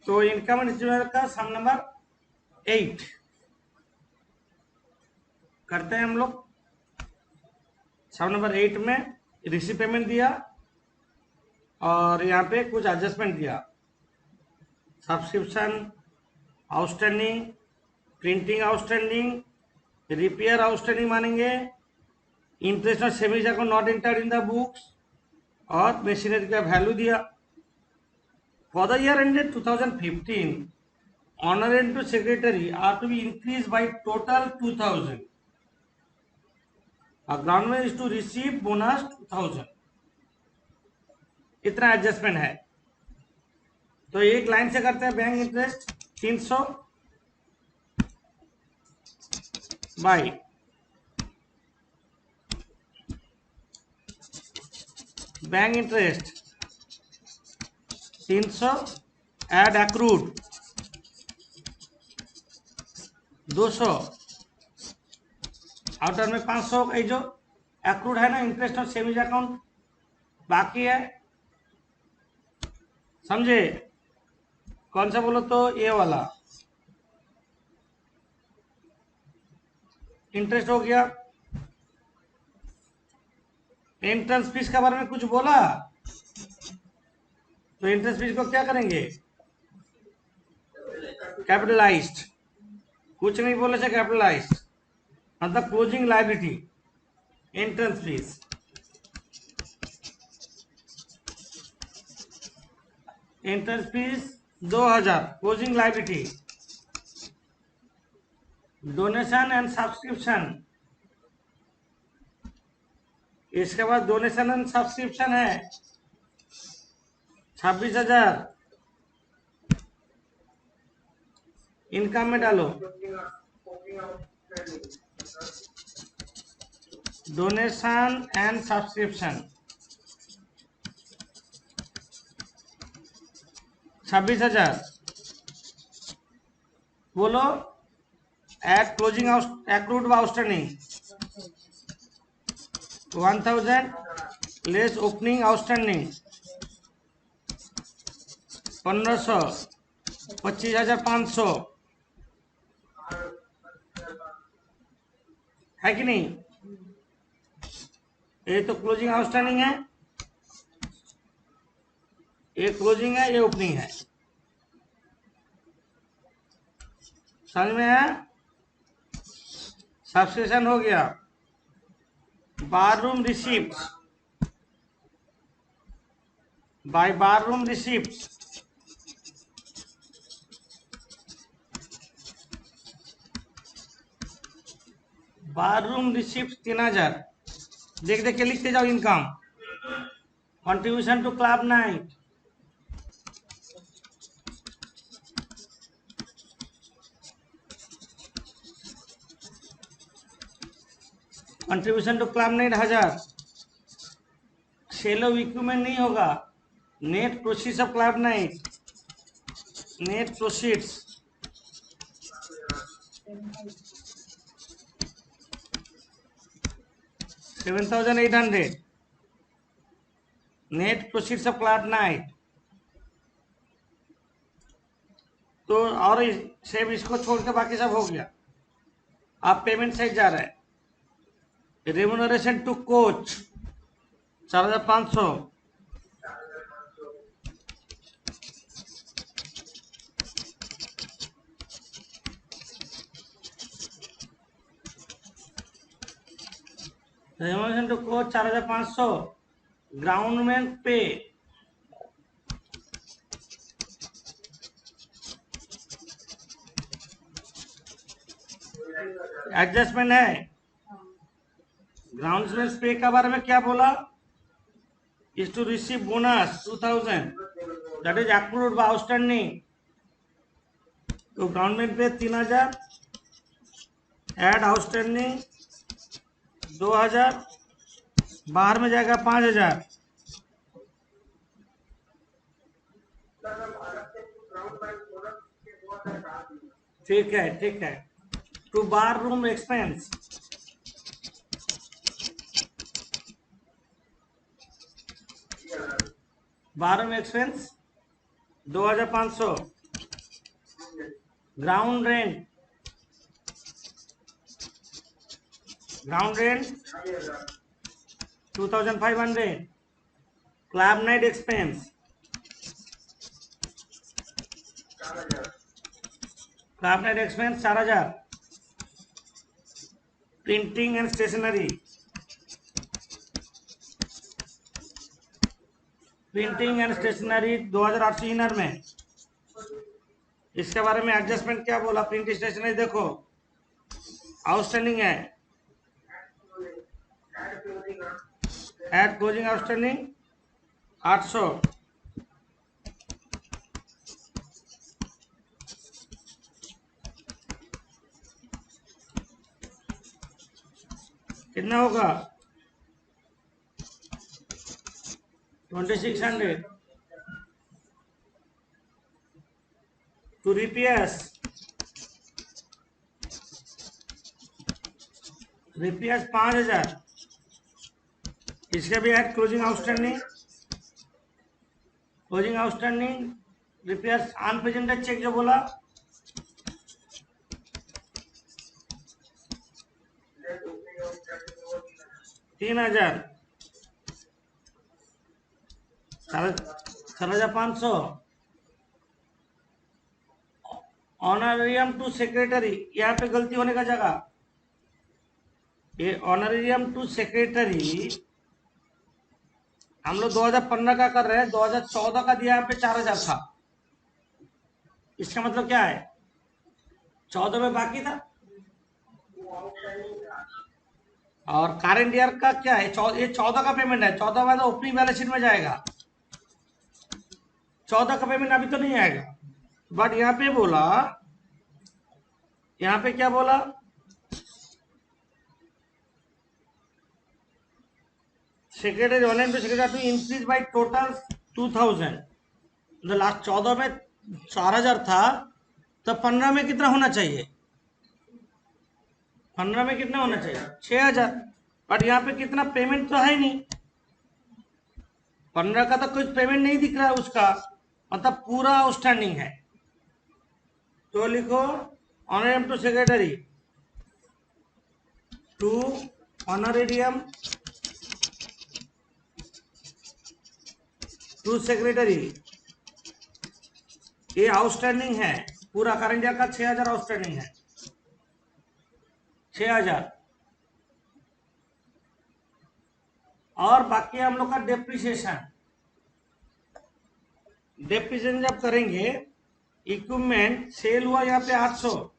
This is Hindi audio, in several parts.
तो इनकम एंड डिस्ट्रीब्यूशन का सम नंबर 8 करते हैं हम लोग। सम नंबर 8 में रिसीव पेमेंट दिया और यहाँ पे कुछ एडजस्टमेंट दिया। Subscription outstanding, printing outstanding, repair outstanding मानेंगे, interest on savings account not entered in the books, और मशीनरी का वैल्यू दिया। For the year ended 2015 honorarium to secretary are to be increased by total 2000. Government is to receive bonus 2000. इतना एडजस्टमेंट है। तो एक लाइन से करते हैं। Bank interest 300 by bank interest 300 add accrued 200 outer में 500 का जो एक्रूड है ना इंटरेस्ट और सेविंग अकाउंट बाकी है, समझे? कौन सा बोलो तो ये वाला इंटरेस्ट हो गया। एंट्रेंस फीस के बारे में कुछ बोला तो इंटरेस्ट फीस को क्या करेंगे? कैपिटलाइज्ड। कुछ नहीं बोले से कैपिटलाइज्ड मतलब closing liability entrance fees. Entrance fees 2000 closing liability. Donation and subscription, इसके बाद डोनेशन एंड सब्सक्रिप्शन है 26,000। इनकम में डालो डोनेशन एंड सब्सक्रिप्शन 26,000। बोलो at closing accrued outstanding 1000 less opening outstanding 1500 25,500 है कि नहीं? ये तो क्लोजिंग आउटस्टैंडिंग है, ये क्लोजिंग है, ये ओपनिंग है। समझ में है? सब्सक्रिप्शन हो गया। Bar room receipt by bar room receipt bar room receipt 3000। देख देख के लिखते जाओ। Income contribution to club night contribution to club night 1000। Sale of equipment नहीं होगा। Net proceeds of club night, net proceeds 7,800। Net proceeds of club night. तो और सेव इसको छोड़ के बाकी सब हो गया। अब पेमेंट साइड जा रहा है। Remuneration to coach 4,500। Remuneration to coach 4,500। Ground में पे एडजस्टमेंट है। ग्राउंड पे के बारे में क्या बोला? Is to receive bonus 2000 that is accrued by outstanding. तो ग्राउंड पे 3000 एड आउटस्टैंडिंग 2000 बाहर में जाएगा 5000। ठीक है ठीक है। To bar room expense bar room expense 2,500 ground rent, ground rent 2500, club night expense, club night expense 4000, printing and stationery, printing and stationery 2800 inner में। इसके बारे में एडजस्टमेंट क्या बोला, प्रिंट स्टेशनरी देखो आउटस्टैंडिंग है, एड क्लोजिंग आउटस्टैंडिंग 800, कितना होगा 2600। टू रिपेयर्स, रिपेयर्स 5000, इसके भी add closing outstanding, closing outstanding repairs unpresented cheque जो बोला 3000, 4500, ऑनरेरियम टू सेक्रेटरी, यहाँ पे गलती होने का जगह, ये ऑनरेरियम टू सेक्रेटरी हम लोग 2015 का कर रहे हैं, 2014 का दिया यहाँ पे 4000 था। इसका मतलब क्या है, 14 में बाकी था और करेंट ईयर का क्या है, ये 14 का पेमेंट है, 14 बाद ओपनिंग बैलेंस शीट में जाएगा, 14 का पेमेंट अभी तो नहीं आएगा। बट यहाँ पे बोला, यहाँ पे क्या बोला, सेक्रेटरी ऑनलाइन पे secretary to increase by total 2000, तो लास्ट 14 में 4000 था, तो 15 में कितना होना चाहिए, 15 में कितना होना चाहिए 6000, बट यहाँ पे कितना पेमेंट तो है नहीं, 15 का तो कुछ पेमेंट नहीं दिख रहा है उसका, मतलब पूरा आउटस्टैंडिंग है। तो लिखो honorarium to secretary, to honorarium to secretary, ये आउटस्टैंडिंग है पूरा, करंट ईयर का 6000 आउटस्टैंडिंग है, 6000, और बाकी हम लोग का डेप्रिसिएशन, डेप्रिसिएशन जब करेंगे, इक्विपमेंट सेल हुआ यहाँ पे 800,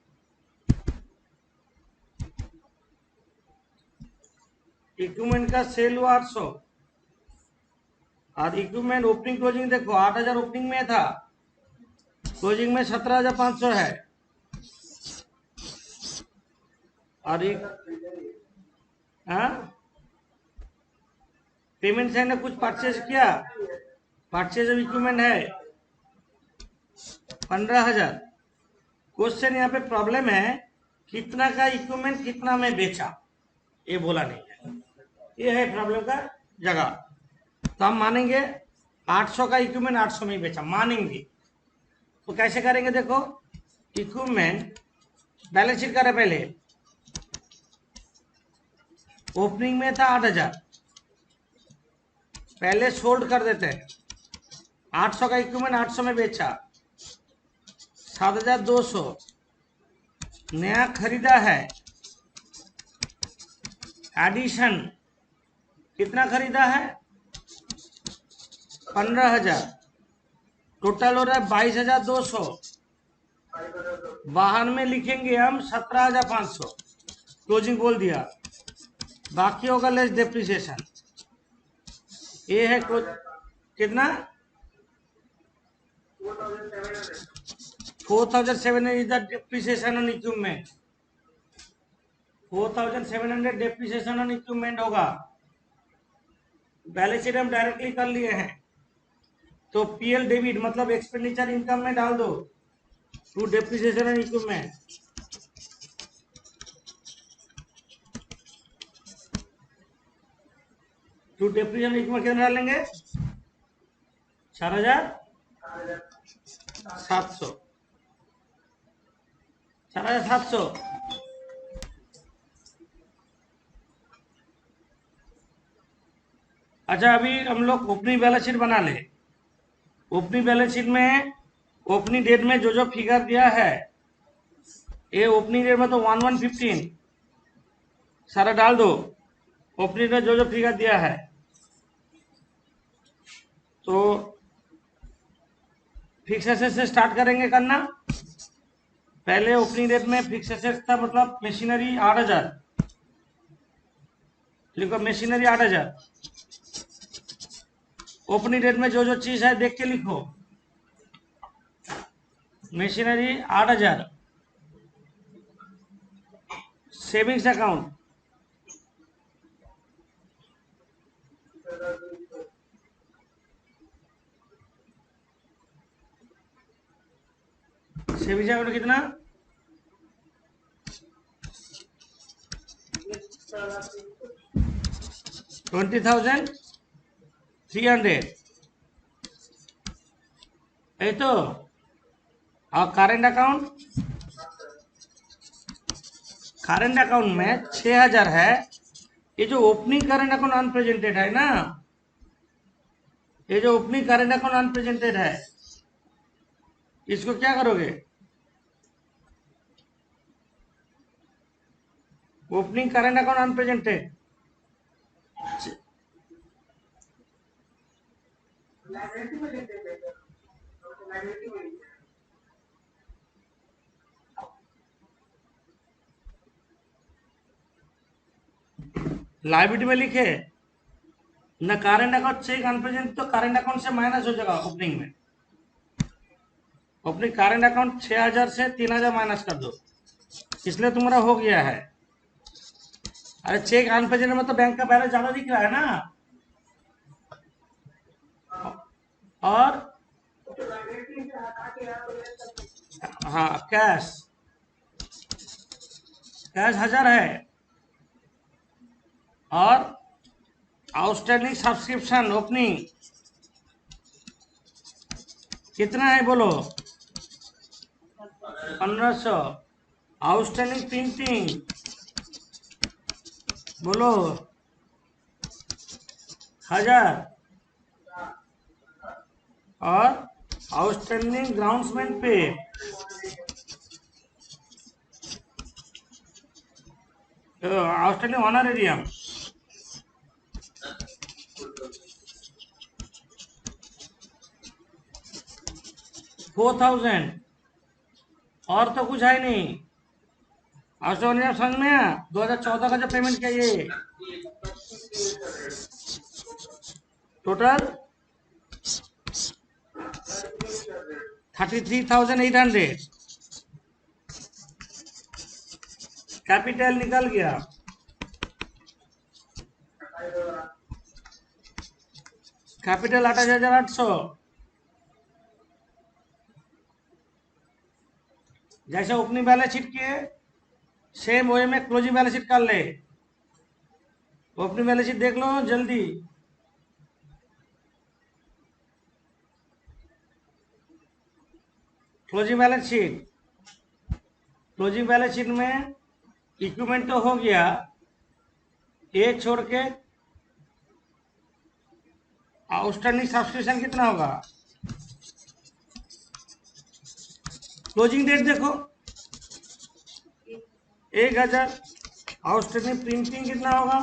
इक्विपमेंट का सेल हुआ 800, और इक्विपमेंट ओपनिंग क्लोजिंग देखो 8000 ओपनिंग में था, क्लोजिंग में 17500 है, और पेमेंट से ने कुछ परचेज किया, परचेज ऑफ इक्विपमेंट है 15000। क्वेश्चन यहाँ पे प्रॉब्लम है कितना का इक्विपमेंट कितना में बेचा, ये बोला नहीं है, ये है प्रॉब्लम का जगह। तो हम मानेंगे 800 का इक्विपमेंट 800 में ही बेचा, मानेंगे। तो कैसे करेंगे, देखो इक्विपमेंट बैलेंस शीट करे, पहले ओपनिंग में था 8000, पहले सोल्ड कर देते हैं, 800 का इक्विपमेंट 800 में बेचा, 7200 नया खरीदा है, एडिशन कितना खरीदा है 15000, टोटल हो रहा है 22200, बाहर में लिखेंगे हम 17500, क्लोजिंग बोल दिया, बाकी होगा लेस डेप्रिसिएशन, ये है कितना 4700 is the depreciation on equipment, 4700 depreciation on equipment होगा। बैलेंस शीट हम डायरेक्टली कर लिए हैं, तो पीएल डेबिट मतलब एक्सपेंडिचर इनकम में डाल दो, to depreciation on equipment, to depreciation equipment कितना डालेंगे 4700, 4,700। अच्छा, अभी हम लोग ओपनिंग बैलेंस शीट बना ले। ओपनिंग बैलेंस शीट में ओपनिंग डेट में जो जो फिगर दिया है, ये ओपनिंग डेट में तो 1115 सारा डाल दो। ओपनिंग में जो जो फिगर दिया है, तो फिक्स एसेट से स्टार्ट करेंगे करना। पहले ओपनिंग डेट में फिक्स एसेट था, मतलब मशीनरी 8,000। लिखो मशीनरी 8,000। ओपनिंग डेट में जो जो चीज है देख के लिखो। मशीनरी 8,000। सेविंग्स अकाउंट कितना? 20,300, यही तो। और करेंट अकाउंट में 6,000 है। ये जो ओपनिंग करेंट अकाउंट अनप्रेजेंटेड है ना, ये जो ओपनिंग करेंट अकाउंट अनप्रेजेंटेड है, इसको क्या करोगे? Opening current account unrepresented, liability में लिखे ना। करेंट अकाउंट चेक अनप्रेजेंट, तो करेंट अकाउंट से माइनस हो जाएगा ओपनिंग में। ओपनिंग करेंट अकाउंट 6,000 से 3,000 माइनस कर दो, इसलिए तुम्हारा हो गया है। अरे चेक अनप्रेजेंट में तो बैंक का बैलेंस ज्यादा दिख रहा है ना। और हाँ, कैश 1,000 है। और आउटस्टैंडिंग सब्सक्रिप्शन ओपनिंग कितना है बोलो? 1,500। आउटस्टैंडिंग प्रिंटिंग बोलो 1,000। और आउटस्टैंडिंग ग्राउंड्समेंट पे आउटस्टैंडिंग ऑनरेरियम 4,000। और तो कुछ है नहीं। आउटस्टैंडिंग समझ में आया? 2014 का जो पेमेंट किया, ये टोटल 33,800। कैपिटल निकल गया। कैपिटल 28,800। जैसे ओपनिंग बैलेंस शीट किए, सेम वे में क्लोजिंग बैलेंस शीट कर ले। ओपनिंग बैलेंस शीट देख लो जल्दी। क्लोजिंग बैलेंस शीट में इक्विपमेंट तो हो गया, एक छोड़ के आउटस्टैंडिंग सब्सक्रिप्शन कितना होगा? क्लोजिंग डेट देखो 1,000। आउटस्टैंडिंग प्रिंटिंग कितना होगा?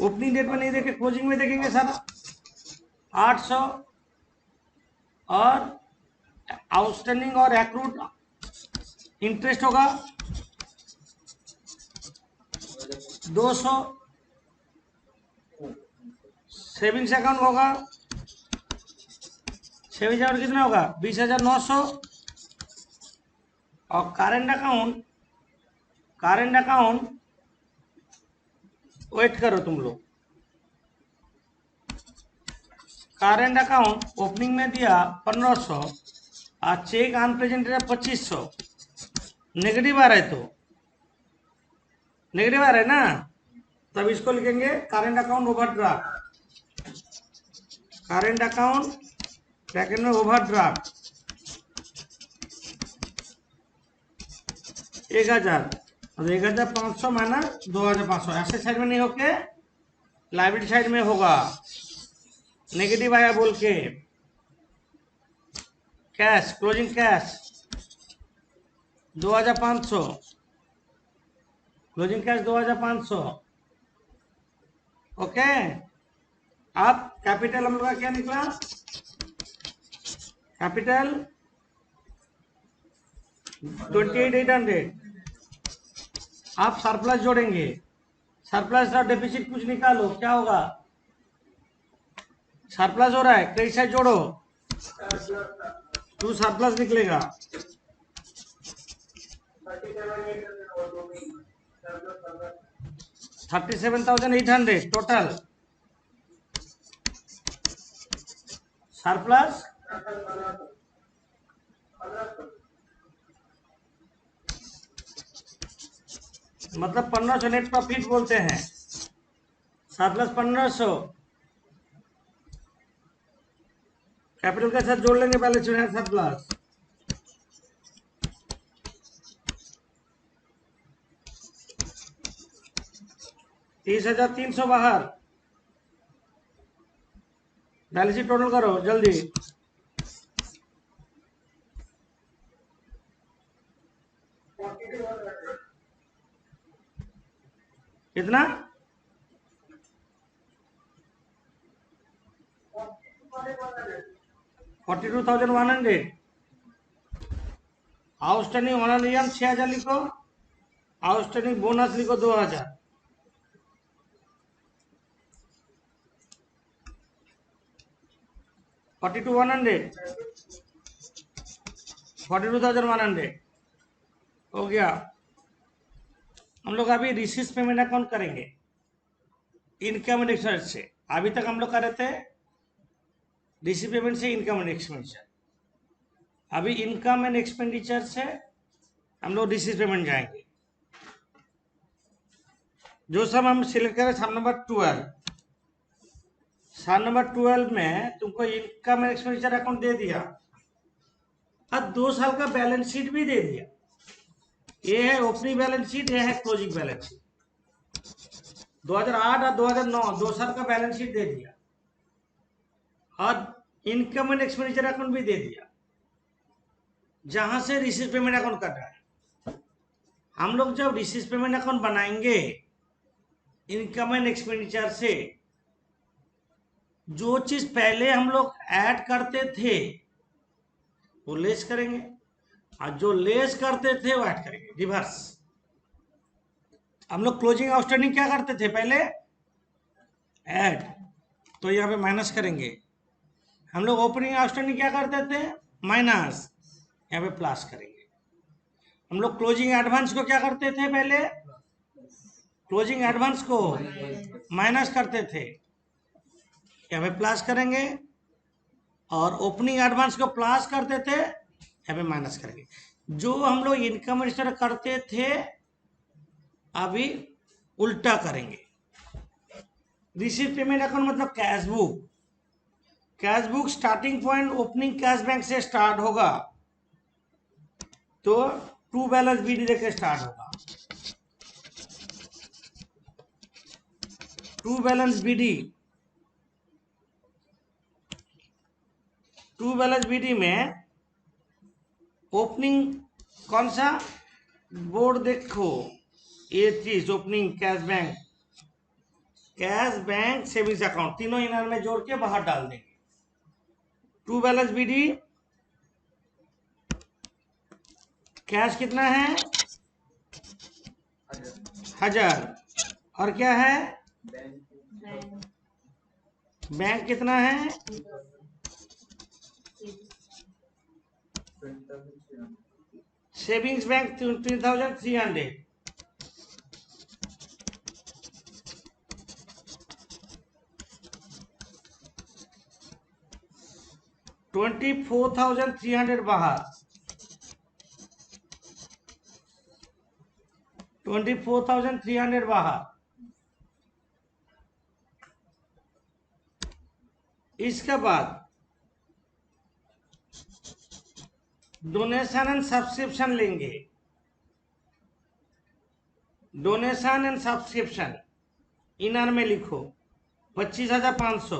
ओपनिंग डेट में नहीं देखे, क्लोजिंग में देखेंगे सारा 800। और आउटस्टैंडिंग और एक्रूड इंटरेस्ट होगा 200। सेविंग्स अकाउंट होगा, सेविंग्स अकाउंट कितना होगा? 20,900। और करेंट अकाउंट वेट करो तुम लोग। करेंट अकाउंट ओपनिंग में दिया 1,500 और चेक अनप्रेजेंटेड 2,500। नेगेटिव आ रहा है, तो नेगेटिव आ रहा है ना, तब इसको लिखेंगे current account overdraft. Current account bracket में ओवरड्राफ्ट। 1000 और 1500 माइनस 2500, ऐसे साइड में नहीं होके लाइबिलिटी साइड में होगा। नेगेटिव आया बोल के। Cash, closing cash 2500, closing cash 2500। Okay, अब कैपिटल हम लोग का क्या निकला? कैपिटल 28,800। आप सरप्लस जोड़ेंगे, सरप्लस और डेफिसिट कुछ निकालो, क्या होगा? सरप्लस हो रहा है, क्रेडिट साइड जोड़ो, टू सरप्लस निकलेगा। 37,800 टोटल सरप्लस। मतलब 1500 नेट प्रॉफिट बोलते हैं, सरप्लस 1500 कैपिटल के साथ जोड़ लेंगे बैलेंस शीट में सरप्लस। $30,300 बाहर, बैलेंस शीट टोटल करो जल्दी। कितना? 42,100। आउटस्टैंडिंग ऑनरियम 6,000 लिखो, आउटस्टैंडिंग बोनस लिखो 2,000। $42,100 हो गया। हम लोग अभी रिसीव पेमेंट अकाउंट करेंगे इनकम एंड एक्सपेंडिचर से। अभी तक हम लोग कर रहे थे रिसीव पेमेंट से इनकम एंड एक्सपेंडिचर, अभी इनकम एंड एक्सपेंडिचर से हम लोग रिसीव पेमेंट जाएंगे। जो सब हम सिलेक्ट करें, सम नंबर 12, सम नंबर 12 में तुमको इनकम एंड एक्सपेंडिचर अकाउंट दे दिया, अब 2 साल का बैलेंस शीट भी दे दिया। ये है ओपनिंग बैलेंस शीट, ये है क्लोजिंग बैलेंस शीट। 2008 और 2009 2 साल का बैलेंस शीट दे दिया, और इनकम एंड एक्सपेंडिचर अकाउंट भी दे दिया, जहां से रिसीव पेमेंट अकाउंट कर रहा है। हम लोग जब रिसीव पेमेंट अकाउंट बनाएंगे इनकम एंड एक्सपेंडिचर से, जो चीज पहले हम लोग ऐड करते थे वो लेस करेंगे, और जो लेस करते थे वो ऐड करेंगे, रिवर्स। हम लोग क्लोजिंग आउटस्टैंडिंग क्या करते थे पहले? ऐड, तो यहाँ पे माइनस करेंगे। हम लोग ओपनिंग आउटस्टैंडिंग क्या करते थे? माइनस, यहाँ पे प्लस करेंगे। हम लोग क्लोजिंग एडवांस को क्या करते थे पहले? क्लोजिंग एडवांस को माइनस करते थे, यहाँ पे प्लस करेंगे। और ओपनिंग एडवांस को प्लस करते थे, यहाँ पे माइनस करेंगे। जो हम लोग इनकम रजिस्टर करते थे अभी उल्टा करेंगे। रिसीव पेमेंट अकाउंट मतलब cash book, cash book starting point opening cash bank से स्टार्ट होगा, तो टू बैलेंस बीडी लेके स्टार्ट होगा। To balance BD, to balance BD में ओपनिंग कौन सा बोर्ड देखो, ये चीज opening cash bank savings account, तीनों इनर में जोड़ के बाहर डाल देंगे। टू बैलेंस बीडी कैश कितना है? 1000, और क्या है? बैंक कितना है? Savings bank 3,300। 24,300 बाहर, 24,300 बाहर। इसके बाद डोनेशन एंड सब्सक्रिप्शन लेंगे, डोनेशन एंड सब्सक्रिप्शन इनर में लिखो 25,500।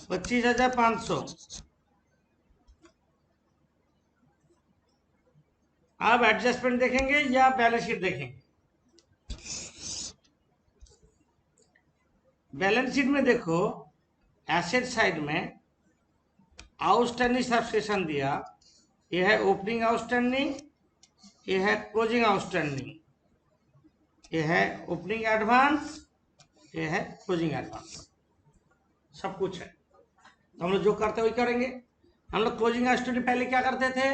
$25,500। अब एडजस्टमेंट देखेंगे या बैलेंस शीट देखेंगे? बैलेंस शीट में देखो, एसेट साइड में आउटस्टैंडिंग सब्सक्रिप्शन दिया, यह है ओपनिंग आउटस्टैंडिंग, यह है क्लोजिंग आउटस्टैंडिंग, यह है ओपनिंग एडवांस, यह है क्लोजिंग एडवांस, सब कुछ है। तो हम लोग जो करते वही करेंगे। हम लोग क्लोजिंग आउटस्टैंडिंग पहले क्या करते थे,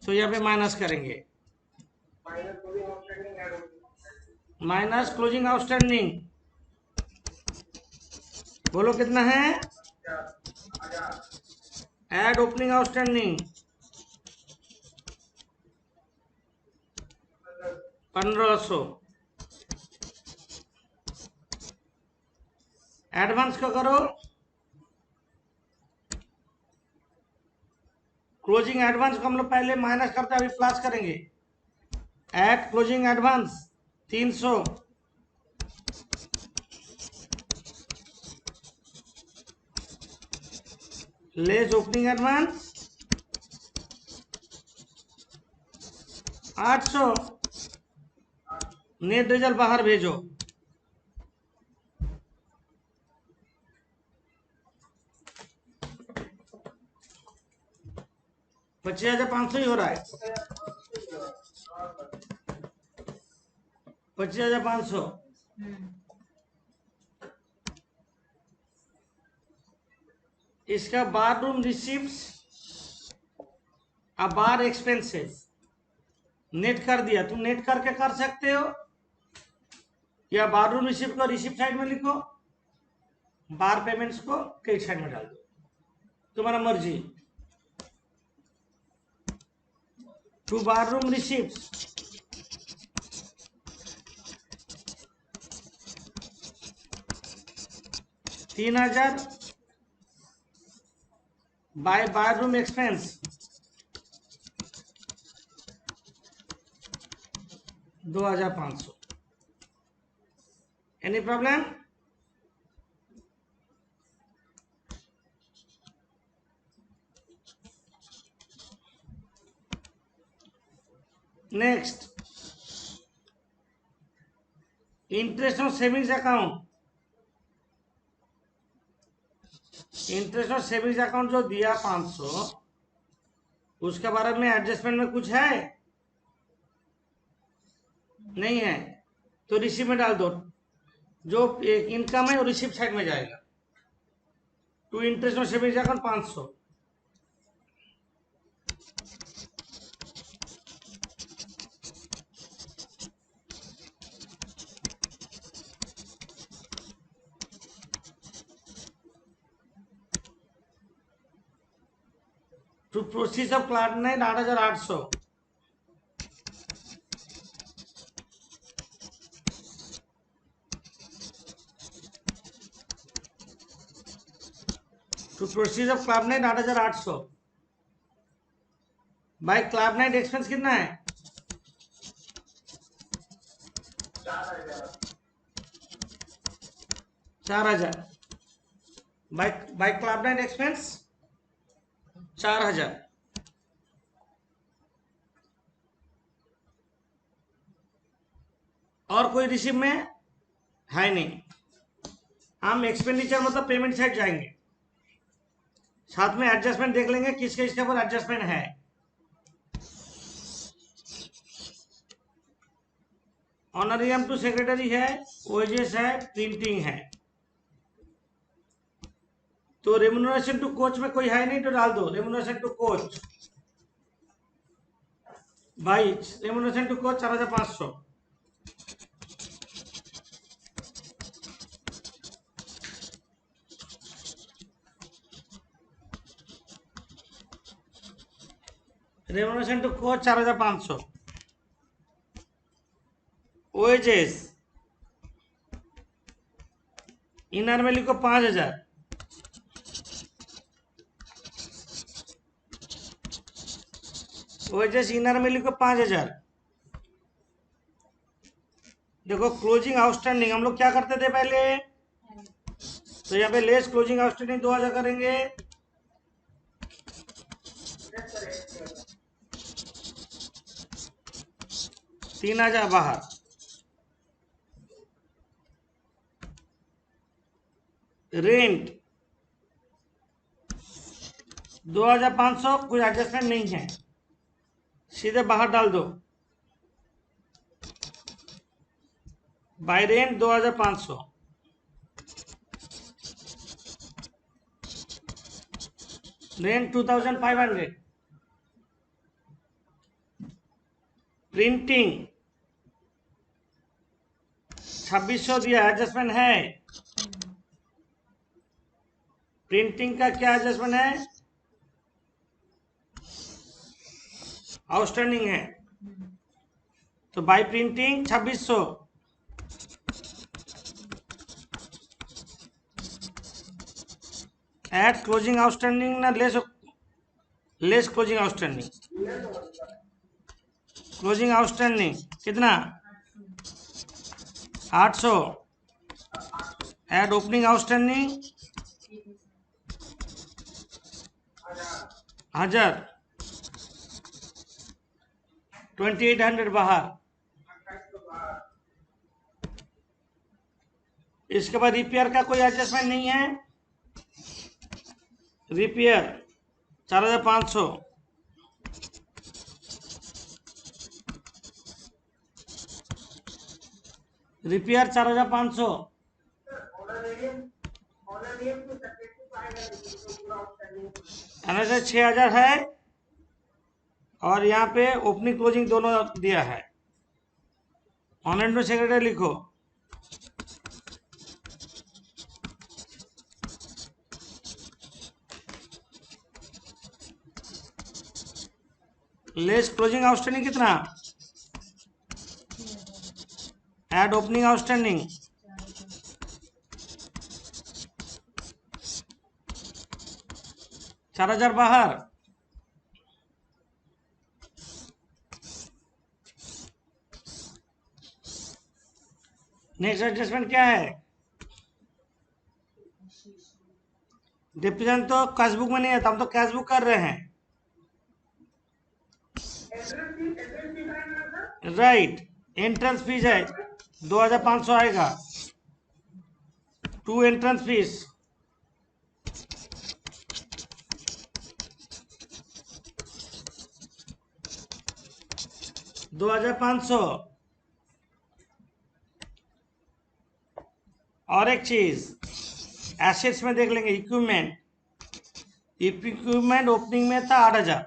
तो यहाँ पे माइनस करेंगे, माइनस क्लोजिंग आउटस्टैंडिंग। बोलो कितना है? Add opening outstanding 1500। एडवांस का करो, क्लोजिंग एडवांस को हम लोग पहले माइनस करते अभी प्लस करेंगे। Add closing advance 300, less opening advance 800, net result बाहर भेजो। $25,500 ही हो रहा है। 25,500। इसका बाथरूम रिसिप्ट्स अब बार एक्सपेंसेस नेट कर दिया। तुम नेट करके कर सकते हो या बाथरूम रिसिप्ट को रिसिप्ट साइड में लिखो, बार पेमेंट्स को क्रेडिट साइड में डाल दो, तुम्हारा मर्जी। To bathroom receipts 3,000 by bathroom expense 2,500। Any problem? Next, interest on savings account. Interest on savings account जो दिया 500, उसके बारे में एडजस्टमेंट में कुछ है? नहीं है, तो रिसीव में डाल दो। जो इनकम है वो रिसीव साइड में जाएगा। To interest on savings account 500। To proceeds of class 9 8,800। To proceeds of club night 8,800। भाई क्लब नाइट एक्सपेंस कितना है? 4,000। By club night expense 4,000। और कोई रिसीव में है नहीं। हम एक्सपेंडिचर मतलब पेमेंट साइड जाएंगे, साथ में एडजस्टमेंट देख लेंगे किसके इसके ऊपर एडजस्टमेंट है। ऑनरियम टू सेक्रेटरी है, ओएजेस है, प्रिंटिंग है। तो रेम्युनरेशन टू कोच में कोई है नहीं तो डाल दो रेम्युनरेशन टू कोच। भाई remuneration to coach 4,500। Remuneration to coach 4,500। ओएजेस इनर में लिखो 5000, वजह इनर में लिखो 5000। देखो क्लोजिंग आउटस्टैंडिंग हम लोग क्या करते थे पहले, तो यहाँ पे लेस क्लोजिंग आउटस्टैंडिंग 2000 करेंगे, 3000 बाहर। रेंट 2500, कोई एडजस्टमेंट नहीं है, सीधे बाहर डाल दो। Bye rent 2500, rent 2500। प्रिंटिंग 2600 दिया, एडजस्टमेंट है। प्रिंटिंग का क्या एडजस्टमेंट है, आउटस्टैंडिंग है, तो by printing 2600। At closing outstanding ना less closing outstanding, closing outstanding कितना 800, एड ओपनिंग आउटस्टैंडिंग 1000, 2800 बाहर। इसके बाद रिपेयर का कोई एडजस्टमेंट नहीं है, रिपेयर 4500, रिपेयर 4500, 6000 है, और यहाँ पे ओपनिंग क्लोजिंग दोनों दिया है। ऑनलाइन में सेक्रेटरी लिखो, लेस क्लोजिंग आउटस्टैंडिंग कितना, एड ओपनिंग आउटस्टैंडिंग 4000 बाहर। नेक्स्ट एडजस्टमेंट क्या है, डिप्रेशन तो कैश बुक में नहीं है, हम तो कैश बुक कर रहे हैं, राइट। एंट्रेंस फीस है 2500 आएगा, 2 एंट्रेंस फीस, $2500। और एक चीज एसेट्स में देख लेंगे, इक्विपमेंट ओपनिंग में था 8000,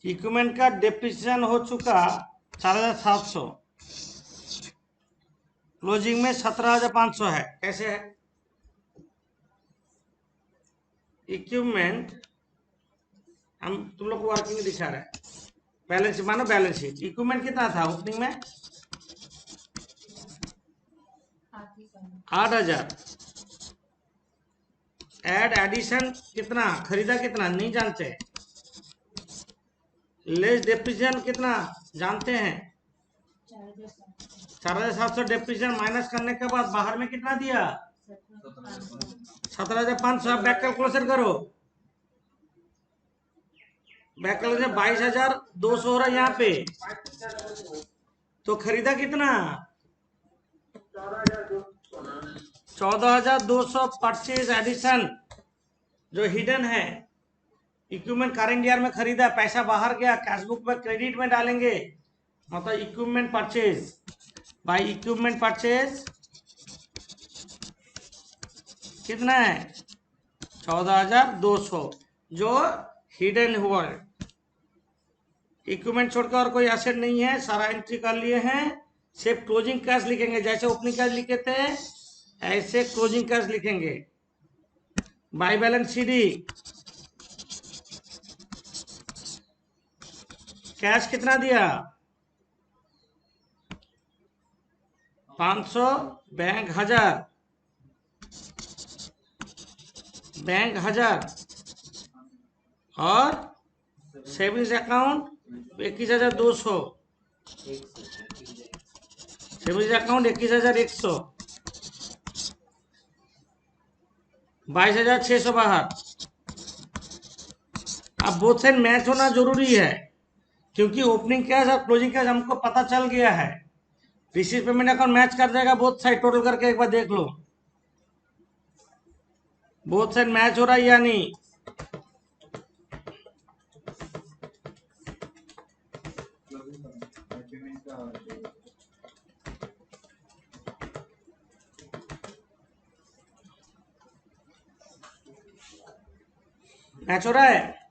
इक्विपमेंट का डेप्रिसिएशन हो चुका 4700, क्लोजिंग में 17500 है। कैसे है, इक्विपमेंट हम तुम लोग को वर्किंग दिखा रहे हैं, बैलेंस मानो बैलेंस शीट, इक्विपमेंट कितना था ओपनिंग में 8000, एड एडिशन कितना, खरीदा कितना नहीं जानते, लेस डेप्रिसिएशन कितना जानते हैं 4700, डेप्रिसिएशन माइनस करने के बाद बाहर में कितना दिया 17500। बैक कैलकुलेशन करो, बैक कैलकुलेशन 22200 हो रहा है यहाँ पे, तो खरीदा कितना 14200, परचेज एडिशन जो हिडन है, इक्विपमेंट करंट ईयर में खरीदा, पैसा बाहर गया, कैश बुक में क्रेडिट में डालेंगे, मतलब equipment purchase by equipment purchase कितना है 14200, जो हिडन हुआ है। इक्विपमेंट छोड़कर और कोई एसेट नहीं है, सारा एंट्री कर लिए हैं, सिर्फ क्लोजिंग कैश लिखेंगे, जैसे ओपनिंग कैश लिखे थे ऐसे क्लोजिंग कैश लिखेंगे। बाय बैलेंस सीडी कैश कितना दिया 500 बैंक 1000, बैंक 1000 और सेविंग्स अकाउंट 21,200, सेविंग्स अकाउंट 21,100, 22,662। अब बोथ साइड मैच होना जरूरी है, क्योंकि ओपनिंग कैश और क्लोजिंग कैश हमको पता चल गया है। रिसीव पेमेंट अकाउंट मैच कर जाएगा बोथ साइड, टोटल करके एक बार देख लो बोथ साइड मैच हो रहा है या नहीं। मैच हो रहा है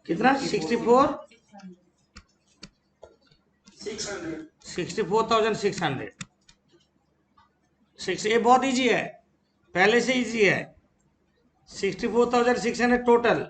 कितना? 64,600। ये बहुत इजी है, पहले से इजी है। 64,600 टोटल।